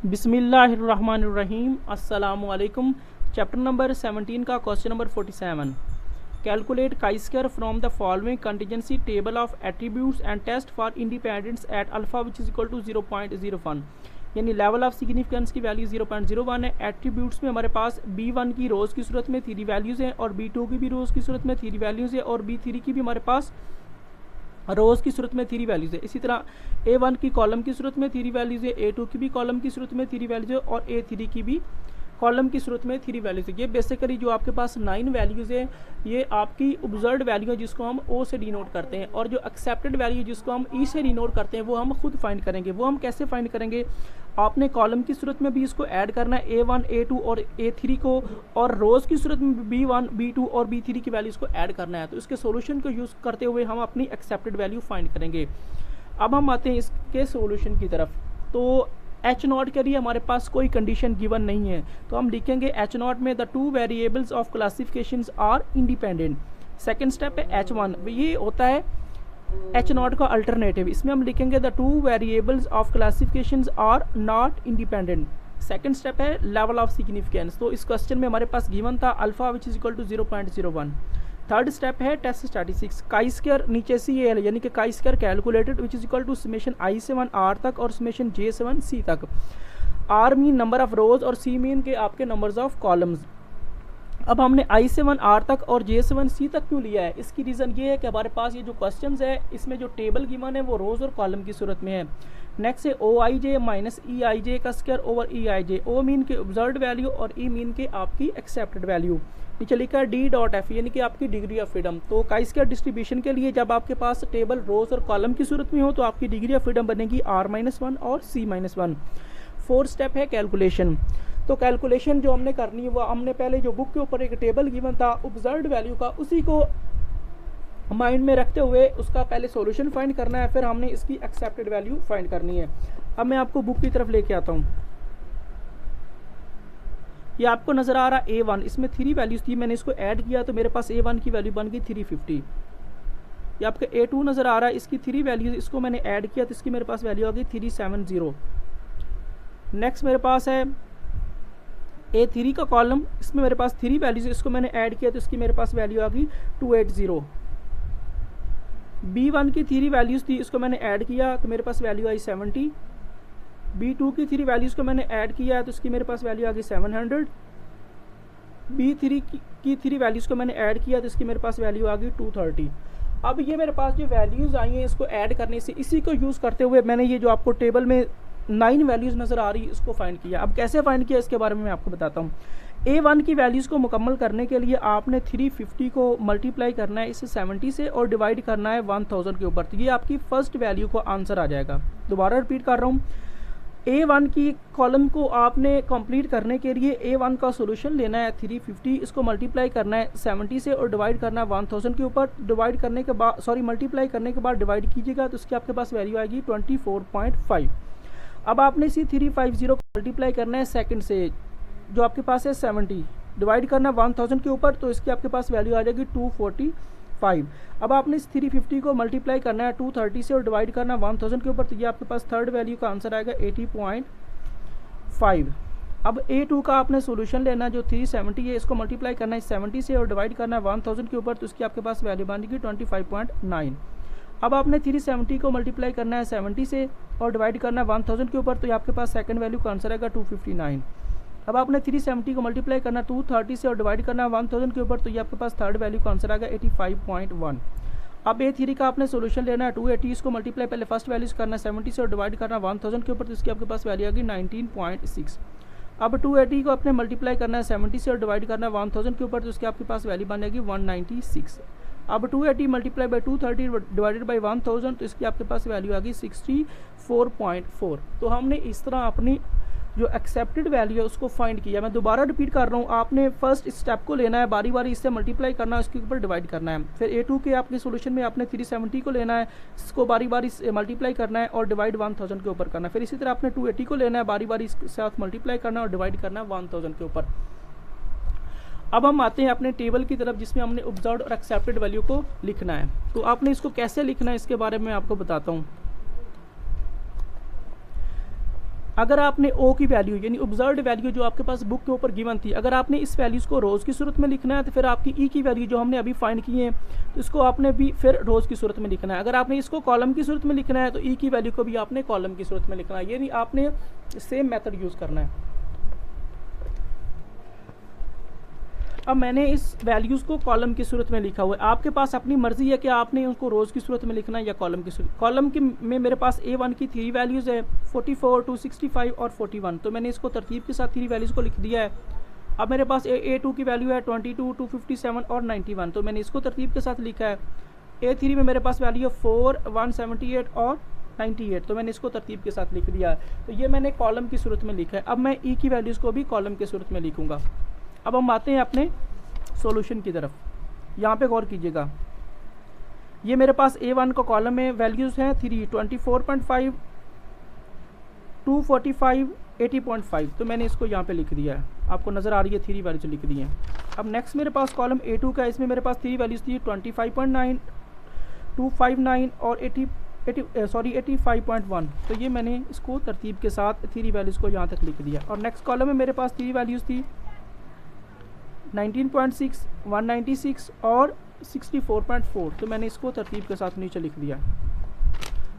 बिस्मिल्लाहिर्रहमानिर्रहीम अस्सलामुअलैकुम। Chapter number 17 का question number 47। Calculate chi square from the following contingency table of attributes and test for independence at alpha which is equal to 0.01। यानी level of significance की value 0.01 है। Attributes में हमारे पास B1 की रोज़ की सूरत में 3 वैल्यूज़ हैं और B2 की भी रोज़ की सूरत में 3 वैल्यूज़ है और B3 की भी हमारे पास रोज़ की सूरत में 3 वैल्यूज़ है। इसी तरह A1 की कॉलम की सूरत में 3 वैल्यूज़ है, A2 की भी कॉलम की सूरत में 3 वैल्यूज़ है और A3 की भी कॉलम की सूरत में 3 वैल्यूज़ है। ये बेसिकली जो आपके पास 9 वैल्यूज़ है ये आपकी ऑब्जर्व्ड वैल्यू है जिसको हम O से डिनोट करते हैं, और जो एक्सेप्टेड वैल्यू जिसको हम E से डिनोट करते हैं वो हम खुद फाइंड करेंगे। वो हम कैसे फाइंड करेंगे? आपने कॉलम की सूरत में भी इसको ऐड करना है A1, A2 और A3 को, और रोज़ की सूरत में B1, B2 और B3 की वैल्यूज़ को ऐड करना है। तो इसके सॉल्यूशन को यूज़ करते हुए हम अपनी एक्सेप्टेड वैल्यू फाइंड करेंगे। अब हम आते हैं इसके सॉल्यूशन की तरफ। तो H0 के लिए हमारे पास कोई कंडीशन गिवन नहीं है, तो हम लिखेंगे H0 में the 2 variables of classifications are independent. Second step है H1, ये होता है H0 का अल्टरनेटिव। इसमें हम लिखेंगे the 2 variables of classifications are not independent. Second step है लेवल ऑफ सिग्निफिकेंस। तो इस क्वेश्चन में हमारे पास गिवन था alpha which is equal to 0.01। Third step है टेस्ट स्टैटिस्टिक्स। काई स्क्वायर नीचे सी है, यानी कि chi square calculated which is equal to summation I से 1 R तक और समेशन J से 1 C तक। R मीन नंबर ऑफ रोज और C मीन के आपके नंबर्स ऑफ कॉलम्स। अब हमने I से 1 R तक और J से 1 C तक क्यों लिया है? इसकी रीज़न ये है कि हमारे पास ये जो क्वेश्चंस है इसमें जो टेबल गिवन है वो रोज़ और कॉलम की सूरत में है। नेक्स्ट है OIJ माइनस EIJ का square over EIJ। O mean के ऑब्जर्व्ड वैल्यू और E मीन के आपकी एक्सेप्टेड वैल्यू। नीचे लिखा है D.F यानी कि आपकी डिग्री ऑफ फ्रीडम। तो काई स्क्वायर डिस्ट्रीब्यूशन के लिए जब आपके पास टेबल रोज़ और कॉलम की सूरत में हो तो आपकी डिग्री ऑफ फ्रीडम बनेगी R-1 और C-1। फोर्थ स्टेप है कैलकुलेशन। तो कैलकुलेशन जो हमने करनी है वो हमने पहले जो बुक के ऊपर एक टेबल गिवन था ऑब्जर्व्ड वैल्यू का, उसी को माइंड में रखते हुए उसका पहले सॉल्यूशन फाइंड करना है, फिर हमने इसकी एक्सेप्टेड वैल्यू फाइंड करनी है। अब मैं आपको बुक की तरफ लेके आता हूँ। ये आपको नज़र आ रहा A1, इसमें 3 वैल्यूज़ थी, मैंने इसको ऐड किया तो मेरे पास A1 की वैल्यू बन गई 350। ये आपका A2 नज़र आ रहा है, इसकी 3 वैल्यूज़, इसको मैंने ऐड किया तो इसकी मेरे पास वैल्यू आ गई 370। नेक्स्ट मेरे पास है A3 का कॉलम, इसमें मेरे पास 3 वैल्यूज़, इसको मैंने ऐड किया तो इसकी मेरे पास वैल्यू आ गई 280। B1 की 3 वैल्यूज़ थी, इसको मैंने ऐड किया तो मेरे पास वैल्यू आई 70। B2 की 3 वैल्यूज़ को मैंने ऐड किया तो इसकी मेरे पास वैल्यू आ गई 700। B3 की 3 वैल्यूज़ को मैंने ऐड किया तो इसकी मेरे पास वैल्यू आ गई 230। अब ये मेरे पास जो वैल्यूज़ आई हैं इसको ऐड करने से, इसी को यूज़ करते हुए मैंने ये जो आपको टेबल में 9 वैल्यूज़ नज़र आ रही है इसको फाइंड किया। अब कैसे फाइंड किया इसके बारे में मैं आपको बताता हूँ। A1 की वैल्यूज़ को मुकम्मल करने के लिए आपने 350 को मल्टीप्लाई करना है इसे 70 से और डिवाइड करना है 1000 के ऊपर, तो ये आपकी फर्स्ट वैल्यू को आंसर आ जाएगा। दोबारा रिपीट कर रहा हूँ, A1 की कॉलम को आपने कंप्लीट करने के लिए A1 का सॉल्यूशन लेना है 350, इसको मल्टीप्लाई करना है 70 से और डिवाइड करना है 1000 के ऊपर। डिवाइड करने के बाद मल्टीप्लाई करने के बाद डिवाइड कीजिएगा तो इसकी आपके पास वैल्यू आएगी 24.5। अब आपने इसी 350 को मल्टीप्लाई करना है सेकंड से, जो आपके पास है 70, डिवाइड करना 1000 के ऊपर तो इसकी आपके पास वैल्यू आ जाएगी 245। अब आपने इस 350 को मल्टीप्लाई करना है 230 से और डिवाइड करना 1000 के ऊपर, तो ये आपके पास थर्ड वैल्यू का आंसर आएगा 80.5। अब A2 का आपने सॉल्यूशन लेना जो 370 है, इसको मल्टीप्लाई करना है 70 से और डिवाइड करना है 1000 के ऊपर, तो इसकी आपके पास वैल्यू बनेगी 25.9। अब आपने 370 को मल्टीप्लाई करना है 70 से और डिवाइड करना है 1000 के ऊपर, तो ये आपके पास सेकंड वैल्यू का आंसर आएगा 259। अब आपने 370 को मल्टीप्लाई करना है 230 से और डिवाइड करना है 1000 के ऊपर, तो ये आपके पास थर्ड वैल्यू का आंसर आएगा 85.1। अब A3 का आपने सॉल्यूशन लेना है 280, इसको मल्टीप्लाई पहले फर्स्ट वैल्यूज करना है 70 से और डिवाइड करना है 1000 के ऊपर, तो इसकी आपके पास वैल्यू आएगी 19.6। अब 280 को आपने मल्टीप्लाई करना है 70 से और डिवाइड करना है 1000 के ऊपर, तो इसकी आपके पास वैल्यू बनेगी 196। अब 280 मल्टीप्लाई बाई 230 डिवाइडेड बाई 1000, तो इसकी आपके पास वैल्यू आ गई 64.4। तो हमने इस तरह अपनी जो एक्सेप्टेड वैल्यू है उसको फाइंड किया। मैं दोबारा रिपीट कर रहा हूँ, आपने फर्स्ट स्टेप को लेना है, बारी बारी इससे मल्टीप्लाई करना है, उसके ऊपर डिवाइड करना है। फिर A2 के आपके सॉल्यूशन में आपने 370 को लेना है, इसको बारी बारी मल्टीप्लाई करना है और डिवाइड 1000 के ऊपर करना है। फिर इसी तरह आपने 280 को लेना है, बारी बारी इसके साथ मल्टीप्लाई करना है और डिवाइड करना है 1000 के ऊपर। अब हम आते हैं अपने टेबल की तरफ जिसमें हमने ऑब्जर्व्ड और एक्सेप्टेड वैल्यू को लिखना है। तो आपने इसको कैसे लिखना है इसके बारे में आपको बताता हूँ। अगर आपने ओ की वैल्यू यानी ऑब्जर्व्ड वैल्यू जो आपके पास बुक के ऊपर गिवन थी, अगर आपने इस वैल्यूज़ को रोज़ की सूरत में लिखना है तो फिर आपकी ई की वैल्यू जो हमने अभी फाइंड की है तो इसको आपने भी फिर रोज़ की सूरत में लिखना है। अगर आपने इसको कॉलम की सूरत में लिखना है तो ई की वैल्यू को भी आपने कॉलम की सूरत में लिखना है, यानी आपने सेम मेथड यूज़ करना है। अब मैंने इस वैल्यूज़ को कॉलम की सूरत में लिखा हुआ है, आपके पास अपनी मर्ज़ी है कि आपने उसको रोज़ की सूरत में लिखना है या कॉलम की सूरत। कॉलम की में मेरे पास A1 की 3 वैल्यूज़ है 44, 265 और 41, तो मैंने इसको तरतीब के साथ 3 वैल्यूज़ को लिख दिया है। अब मेरे पास A2 की वैल्यू है 22, 257 और 91, तो मैंने इसको तरतीब के साथ लिखा है। A3 में मेरे पास वैल्यू है 4, 178 और 98, तो मैंने इसको तरतीब के साथ लिख दिया है। तो ये मैंने कॉलम की सूरत में लिखा है। अब मैं ई की वैल्यूज़ को भी कॉलम की सूरत में लिखूँगा। अब हम आते हैं अपने सॉल्यूशन की तरफ। यहाँ पे गौर कीजिएगा, ये मेरे पास A1 का कॉलम में वैल्यूज़ हैं 3, 24.5, 245, 80.5, तो मैंने इसको यहाँ पे लिख दिया है। आपको नज़र आ रही है 3 वैल्यूज लिख दी हैं। अब नेक्स्ट मेरे पास कॉलम A2 का, इसमें मेरे पास 3 वैल्यूज़ थी 25.9, 259 और 85.1, तो ये मैंने इसको तरतीब के साथ 3 वैल्यूज़ को यहाँ तक लिख दिया। और नेक्स्ट कॉलम में मेरे पास 3 वैल्यूज़ थी 19.6, 196 और 64.4, तो मैंने इसको तरतीब के साथ नीचे लिख दिया।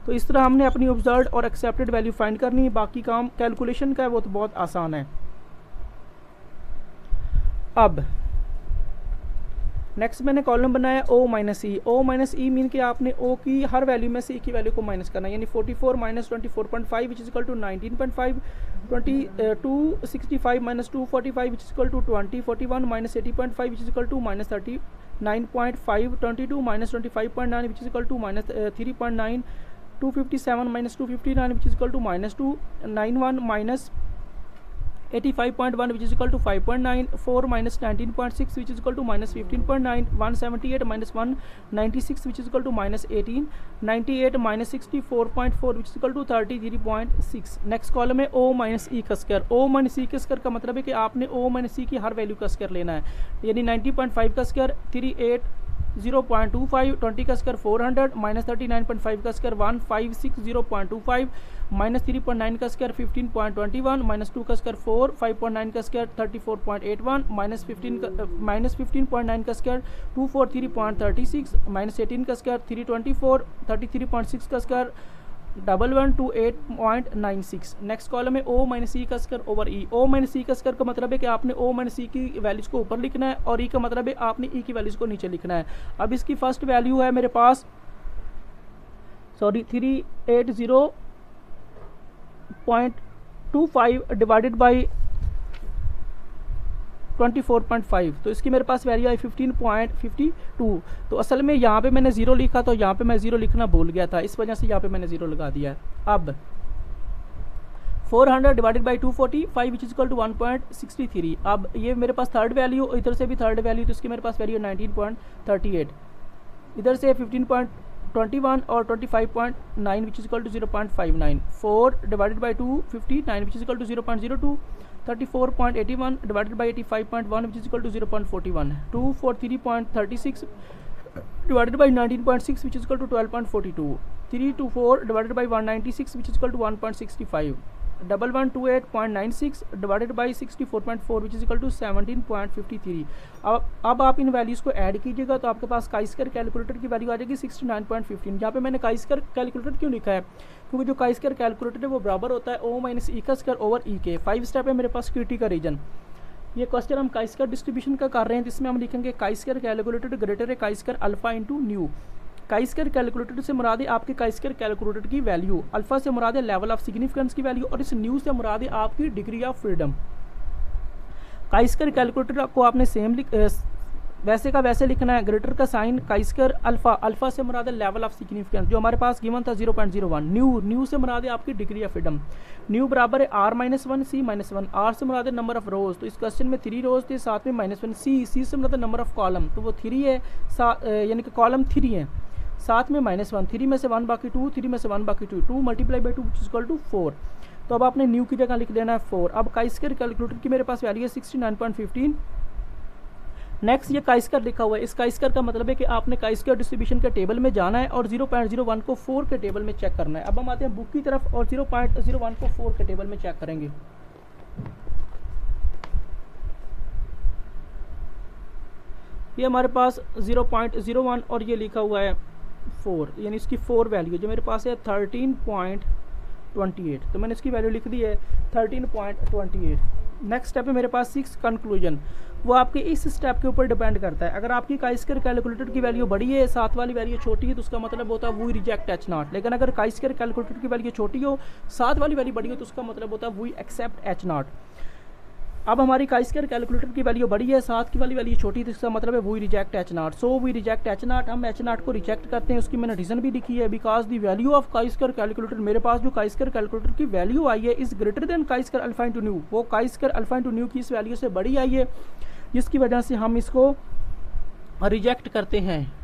तो इस तरह हमने अपनी ऑब्जर्व्ड और एक्सेप्टेड वैल्यू फाइंड करनी है। बाकी काम कैलकुलेशन का है वो तो बहुत आसान है। अब नेक्स्ट मैंने कॉलम बनाया O माइनस ई। O माइनस ई मीन कि आपने O की हर वैल्यू में से E की वैल्यू को माइनस करना है, यानी 44 minus 24.5 which is equal to 19.5, 265 minus 245 which is equal to 20, 41 minus 80.5 which is equal to minus 39.5, 22 minus 25.9 which is equal to minus 3.9, 257 minus 259 which is equal to minus 291 minus 85.1 which is equal to 5.9, 4 minus 19.6 which is equal to minus 15.9, 178 minus 196 which is equal to minus 18, 98 minus 64.4 which is equal to 33.6। Next column है O minus ई का square. O minus ई के square का मतलब है कि आपने O minus ई की हर value का स्क्वायर लेना है, यानी 90.5 का स्क्वायर 380.25, 20 का स्क्वायर 400, माइनस 39.5 का स्क्वायर 1560.25, माइनस 3.9 का स्क्वायर 15.21, माइनस 2 का स्क्वायर 4, 5.9 का स्क्वायर 34.81, माइनस 15.9 का स्क्वायर 243.36, माइनस 18 का स्क्वायर 324, 33.6 का स्क्वायर 1128.96। नेक्स्ट कॉलम है O माइनस ई का स्क्वायर ओवर ई। O माइनस ई का स्क्वायर का मतलब है कि आपने O माइनस ई की वैल्यूज़ को ऊपर लिखना है और ई का मतलब है आपने ई की वैल्यूज़ को नीचे लिखना है। अब इसकी फर्स्ट वैल्यू है मेरे पास 380.25 डिवाइडेड बाई 24.5, तो इसकी मेरे पास वैल्यू आई 15.52। तो असल में यहाँ पे मैंने ज़ीरो लिखा, तो यहाँ पे मैं ज़ीरो लिखना भूल गया था, इस वजह से यहाँ पे मैंने ज़ीरो लगा दिया है। अब 400 divided by 245 which is equal to 1.63। अब ये मेरे पास थर्ड वैल्यू, इधर से भी थर्ड वैल्यू, तो इसकी मेरे पास वैल्यू 19.38, इधर से 15.21 और 25.9 which is equal to 0.59। 4 divided by 259 which is equal to 0.02, 34.81 divided by 85.1 which is equal to 0.41, 243.36 divided by 19.6 which is equal to 12.42, 324 divided by 196 which is equal to 1.65, 1128.96 divided by 64.4 which is equal to 17.53। अब आप इन values को add कीजिएगा तो आपके पास chi square calculator की value आ जाएगी 69.15। यहाँ पे मैंने काई स्क्वायर कैलकुलेटर क्यों लिखा है, क्योंकि जो काई स्क्वायर कैलकुलेटर है वो बराबर होता है O माइनस ई का स्क्वायर ओवर ई के। 5 स्टेप है मेरे पास क्यूटी का रीजन। ये क्वेश्चन हम काई स्क्वायर डिस्ट्रीब्यूशन का कर रहे हैं, जिसमें हम लिखेंगे काई स्क्वायर कैलकुलेटर ग्रेटर है chi square alpha into new. Chi square calculator से मुराद है आपके काई स्क्वायर कैलकुलेटर की वैल्यू, अल्फा से मुराद है लेवल ऑफ सिग्निफिकेंस की वैल्यू, और इस न्यू से मुराद है आपकी degree of freedom. Chi square calculator को आपने सेम वैसे का वैसे लिखना है, ग्रेटर का sign chi square alpha, alpha से मुराद है लेवल ऑफ सिग्निफिकेंस जो हमारे पास गिवन था 0.01। न्यू से मुराद है आपकी डिग्री ऑफ फ्रीडम। न्यू बराबर है R minus 1 C minus 1। R से मुराद है नंबर ऑफ रोज, तो इस क्वेश्चन में 3 रोज थे, साथ में -1। C से मुराद है नंबर ऑफ कॉलम, तो वो 3 है, यानी कि कॉलम 3 है, साथ में -1। 3 में से 1 बाकी 2, 3 में से 1 बाकी 2, 2 multiply by 2 which is equal to 4। तो अब आपने न्यू की जगह लिख देना है 4। अब काई स्क्वायर कैलकुलेटर की मेरे पास वैल्यू है 69.15 नेक्स्ट ये काइस्कर लिखा हुआ है, इस काइस्कर का मतलब है कि आपने काइस्कर डिस्ट्रीब्यूशन के टेबल में जाना है और 0.01 को 4 के टेबल में चेक करना है। अब हम आते हैं बुक की तरफ और 0.01 को 4 के टेबल में चेक करेंगे। ये हमारे पास 0.01 और ये लिखा हुआ है 4, यानी इसकी 4 वैल्यू जो मेरे पास है 13.28, तो मैंने इसकी वैल्यू लिख दी है 13.28। नेक्स्ट स्टेप है मेरे पास 6 कंक्लूजन, वो आपके इस स्टेप के ऊपर डिपेंड करता है। अगर आपकी काइस्कर कैलकुलेटर की वैल्यू बड़ी है, 7 वाली वैल्यू छोटी है, तो उसका मतलब होता है वी रिजेक्ट एच नॉट। लेकिन अगर काइस्कर कैलकुलेटर की वैल्यू छोटी हो, 7 वाली वैल्यू बड़ी हो, तो उसका मतलब होता है वी एक्सेप्ट एच नॉट। अब हमारी काइस्कर कैलकुलेटर की वैल्यू बड़ी है, 7 की वाली वैल्यू छोटी है, तो इसका मतलब है we reject H not. So we reject H not, हम एच नॉट को रिजेक्ट करते हैं। उसकी मैंने रीज़न भी लिखी है, because the value of chi square calculator, मेरे पास जो काइस्कर कैलकुलेटर की वैल्यू आई है is greater than chi square alpha into nu, वो काइस्कर अल्फा इनटू न्यू की इस वैल्यू से बड़ी आई है, जिसकी वजह से हम इसको रिजेक्ट करते हैं।